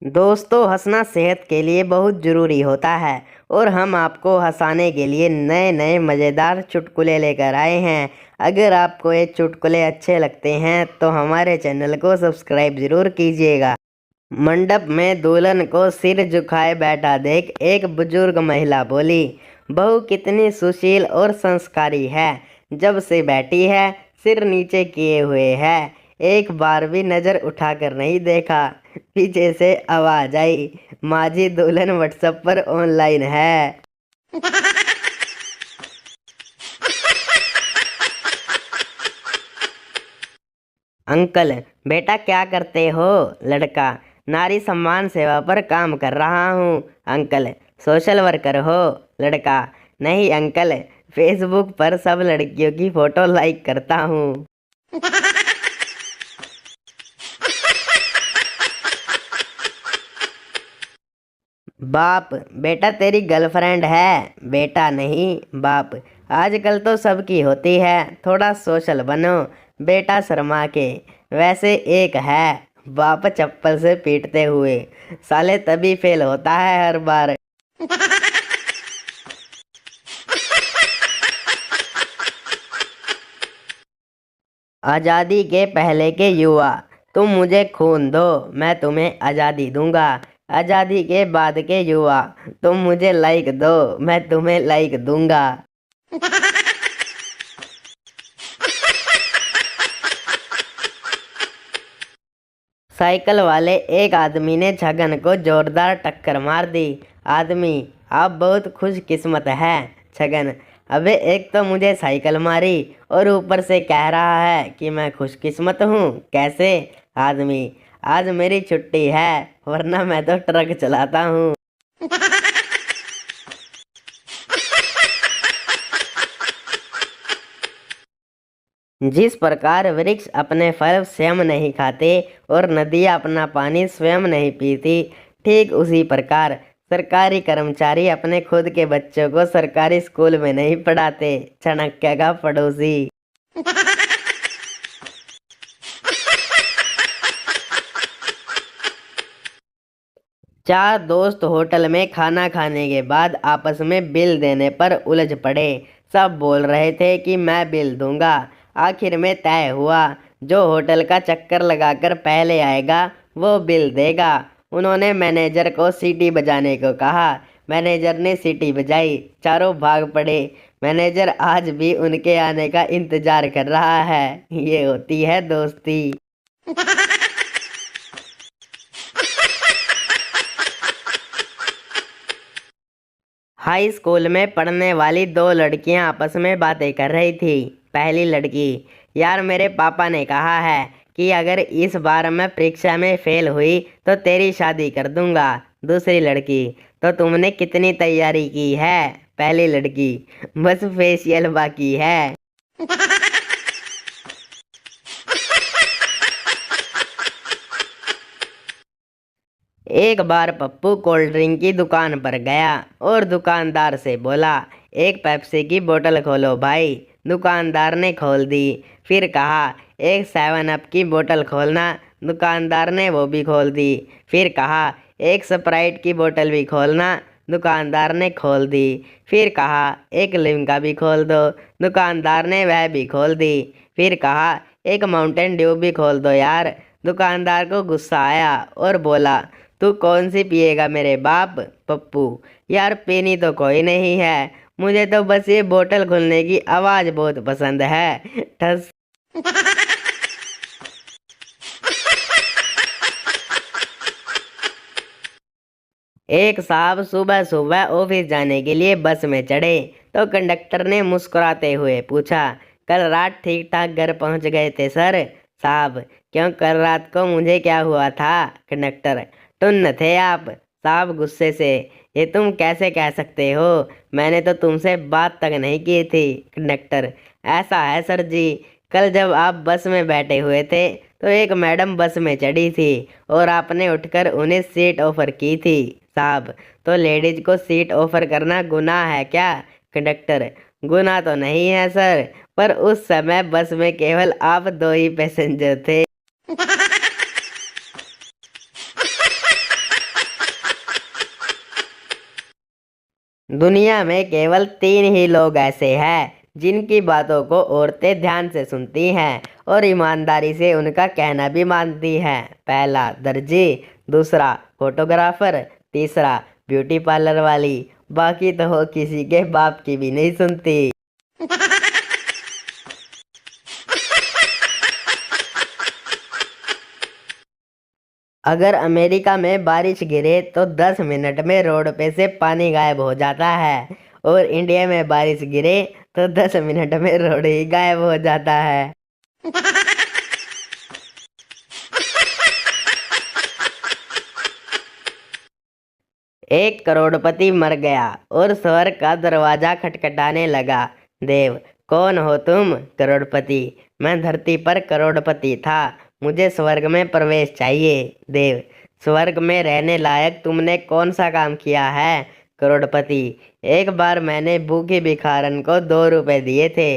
दोस्तों, हंसना सेहत के लिए बहुत ज़रूरी होता है और हम आपको हंसाने के लिए नए नए मज़ेदार चुटकुले लेकर आए हैं। अगर आपको ये चुटकुले अच्छे लगते हैं तो हमारे चैनल को सब्सक्राइब ज़रूर कीजिएगा। मंडप में दुल्हन को सिर झुकाए बैठा देख एक बुजुर्ग महिला बोली, बहू कितनी सुशील और संस्कारी है, जब से बैठी है सिर नीचे किए हुए है, एक बार भी नज़र उठाकर नहीं देखा। पीछे से आवाज आई, माझी दुल्हन व्हाट्सएप पर ऑनलाइन है। अंकल, बेटा क्या करते हो? लड़का, नारी सम्मान सेवा पर काम कर रहा हूँ। अंकल, सोशल वर्कर हो? लड़का, नहीं अंकल, फेसबुक पर सब लड़कियों की फोटो लाइक करता हूँ। बाप, बेटा तेरी गर्लफ्रेंड है? बेटा नहीं बाप, आजकल तो सबकी होती है, थोड़ा सोशल बनो। बेटा शर्मा के, वैसे एक है। बाप चप्पल से पीटते हुए, साले तभी फेल होता है हर बार। आज़ादी के पहले के युवा, तुम मुझे खून दो, मैं तुम्हें आज़ादी दूंगा। आज़ादी के बाद के युवा, तुम मुझे लाइक दो, मैं तुम्हें लाइक दूंगा। साइकिल वाले एक आदमी ने छगन को जोरदार टक्कर मार दी। आदमी, आप बहुत खुशकिस्मत है। छगन, अबे एक तो मुझे साइकिल मारी और ऊपर से कह रहा है कि मैं खुशकिस्मत हूँ, कैसे? आदमी, आज मेरी छुट्टी है, वरना मैं तो ट्रक चलाता हूँ। जिस प्रकार वृक्ष अपने फल स्वयं नहीं खाते और नदियाँ अपना पानी स्वयं नहीं पीती, ठीक उसी प्रकार सरकारी कर्मचारी अपने खुद के बच्चों को सरकारी स्कूल में नहीं पढ़ाते। चाणक्य का पड़ोसी। चार दोस्त होटल में खाना खाने के बाद आपस में बिल देने पर उलझ पड़े। सब बोल रहे थे कि मैं बिल दूंगा। आखिर में तय हुआ, जो होटल का चक्कर लगाकर पहले आएगा वो बिल देगा। उन्होंने मैनेजर को सीटी बजाने को कहा। मैनेजर ने सीटी बजाई, चारों भाग पड़े। मैनेजर आज भी उनके आने का इंतजार कर रहा है। ये होती है दोस्ती। हाई स्कूल में पढ़ने वाली दो लड़कियां आपस में बातें कर रही थी। पहली लड़की, यार मेरे पापा ने कहा है कि अगर इस बार मैं परीक्षा में फेल हुई तो तेरी शादी कर दूंगा। दूसरी लड़की, तो तुमने कितनी तैयारी की है? पहली लड़की, बस फेशियल बाकी है। एक बार पप्पू कोल्ड ड्रिंक की दुकान पर गया और दुकानदार से बोला, एक पेप्सी की बोतल खोलो भाई। दुकानदार ने खोल दी। फिर कहा, एक 7 अप की बोतल खोलना। दुकानदार ने वो भी खोल दी। फिर कहा, एक स्प्राइट की बोतल भी खोलना। दुकानदार ने खोल दी। फिर कहा, एक लिम्का भी खोल दो। दुकानदार ने वह भी खोल दी। फिर कहा, एक माउंटेन ड्यू भी खोल दो यार। दुकानदार को गुस्सा आया और बोला, तू कौन सी पिएगा मेरे बाप? पप्पू, यार पीनी तो कोई नहीं है, मुझे तो बस ये बोतल खुलने की आवाज बहुत पसंद है। ठस। एक साहब सुबह सुबह ऑफिस जाने के लिए बस में चढ़े तो कंडक्टर ने मुस्कुराते हुए पूछा, कल रात ठीक ठाक घर पहुंच गए थे सर? साहब, क्यों कल रात को मुझे क्या हुआ था? कंडक्टर, टुन्न थे आप। साहब गुस्से से, ये तुम कैसे कह सकते हो, मैंने तो तुमसे बात तक नहीं की थी। कंडक्टर, ऐसा है सर जी, कल जब आप बस में बैठे हुए थे तो एक मैडम बस में चढ़ी थी और आपने उठकर उन्हें सीट ऑफर की थी। साहब, तो लेडीज को सीट ऑफर करना गुनाह है क्या? कंडक्टर, गुनाह तो नहीं है सर, पर उस समय बस में केवल आप दो ही पैसेंजर थे। दुनिया में केवल 3 ही लोग ऐसे हैं जिनकी बातों को औरतें ध्यान से सुनती हैं और ईमानदारी से उनका कहना भी मानती हैं। पहला दर्जी, दूसरा फोटोग्राफर, तीसरा ब्यूटी पार्लर वाली। बाकी तो वो किसी के बाप की भी नहीं सुनती। अगर अमेरिका में बारिश गिरे तो 10 मिनट में रोड पे से पानी गायब हो जाता है और इंडिया में बारिश गिरे तो 10 मिनट में रोड ही गायब हो जाता है। 1 करोड़पति मर गया और स्वर्ग का दरवाजा खटखटाने लगा। देव, कौन हो तुम? करोड़पति, मैं धरती पर करोड़पति था, मुझे स्वर्ग में प्रवेश चाहिए। देव, स्वर्ग में रहने लायक तुमने कौन सा काम किया है? करोड़पति, एक बार मैंने भूखे भिखारन को 2 रुपए दिए थे।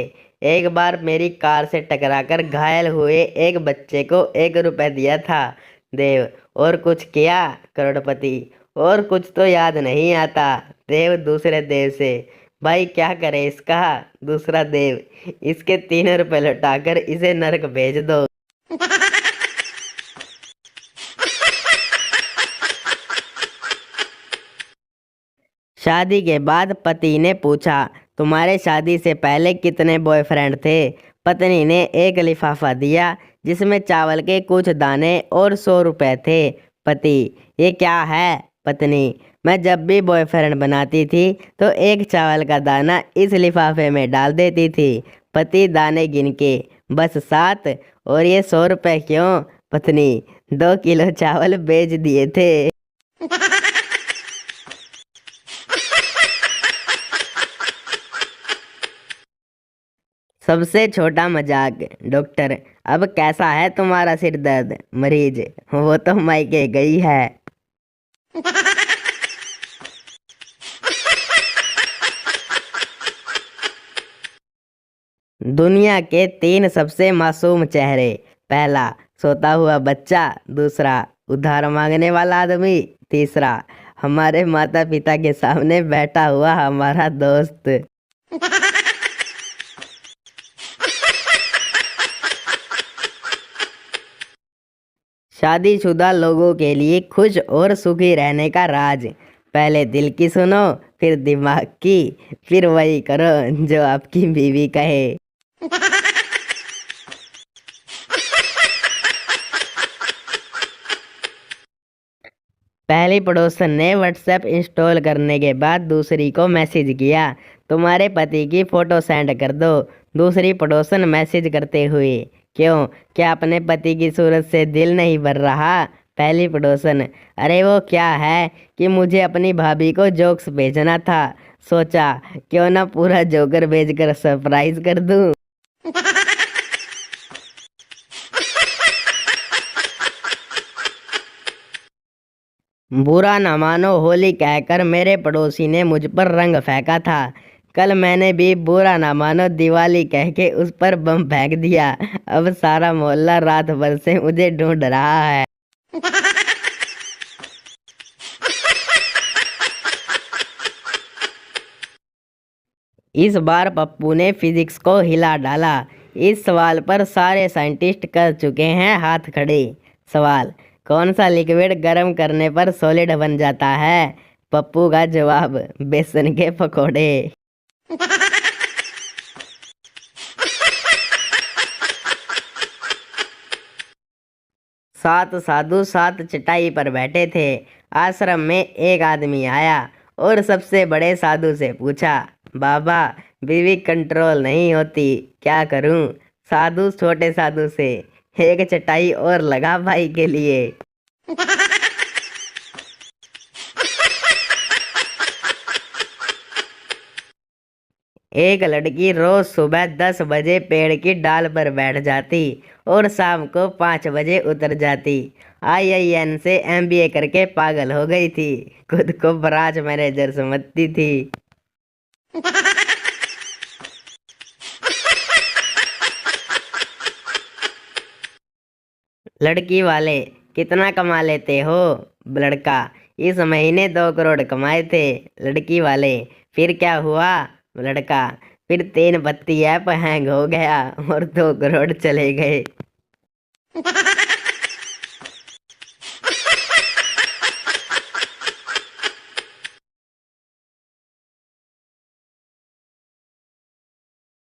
एक बार मेरी कार से टकराकर घायल हुए एक बच्चे को 1 रुपए दिया था। देव, और कुछ किया? करोड़पति, और कुछ तो याद नहीं आता। देव दूसरे देव से, भाई क्या करे इसका? दूसरा देव, इसके 3 रुपए लौटाकर इसे नरक भेज दो। शादी के बाद पति ने पूछा, तुम्हारे शादी से पहले कितने बॉयफ्रेंड थे? पत्नी ने एक लिफाफा दिया जिसमें चावल के कुछ दाने और 100 रुपए थे। पति, ये क्या है? पत्नी, मैं जब भी बॉयफ्रेंड बनाती थी तो एक चावल का दाना इस लिफाफे में डाल देती थी। पति दाने गिन के, बस 7, और ये 100 रुपए क्यों? पत्नी, 2 किलो चावल बेच दिए थे। सबसे छोटा मजाक। डॉक्टर, अब कैसा है तुम्हारा सिर दर्द? मरीज, वो तो मायके गई है। दुनिया के 3 सबसे मासूम चेहरे। पहला सोता हुआ बच्चा, दूसरा उधार मांगने वाला आदमी, तीसरा हमारे माता पिता के सामने बैठा हुआ हमारा दोस्त। शादीशुदा लोगों के लिए खुश और सुखी रहने का राज। पहले दिल की सुनो, फिर दिमाग की, फिर वही करो जो आपकी बीवी कहे। पहली पड़ोसन ने व्हाट्सएप इंस्टॉल करने के बाद दूसरी को मैसेज किया, तुम्हारे पति की फोटो सेंड कर दो। दूसरी पड़ोसन मैसेज करते हुए, क्यों, क्या अपने पति की सूरत से दिल नहीं भर रहा? पहली पड़ोसन, अरे वो क्या है कि मुझे अपनी भाभी को जोक्स भेजना था, सोचा क्यों ना पूरा जोकर भेजकर सरप्राइज कर दूं। बुरा न मानो, होली कहकर मेरे पड़ोसी ने मुझ पर रंग फेंका था। कल मैंने भी बुरा न मानो दिवाली कह के उस पर बम फेंक दिया। अब सारा मोहल्ला रात भर से मुझे ढूंढ रहा है। इस बार पप्पू ने फिजिक्स को हिला डाला। इस सवाल पर सारे साइंटिस्ट कर चुके हैं हाथ खड़े। सवाल, कौन सा लिक्विड गर्म करने पर सॉलिड बन जाता है? पप्पू का जवाब, बेसन के पकोड़े। 7 साधु 7 चटाई पर बैठे थे। आश्रम में एक आदमी आया और सबसे बड़े साधु से पूछा, बाबा, बीवी कंट्रोल नहीं होती, क्या करूं? साधु छोटे साधु से, एक चटाई और लगा भाई के लिए। एक लड़की रोज सुबह 10 बजे पेड़ की डाल पर बैठ जाती और शाम को 5 बजे उतर जाती। IIN से MBA करके पागल हो गई थी, खुद को ब्रांच मैनेजर समझती थी। लड़की वाले, कितना कमा लेते हो? लड़का, इस महीने 2 करोड़ कमाए थे। लड़की वाले, फिर क्या हुआ? लड़का, फिर 3 बत्ती ऐप हैंग हो गया और 2 करोड़ चले गए।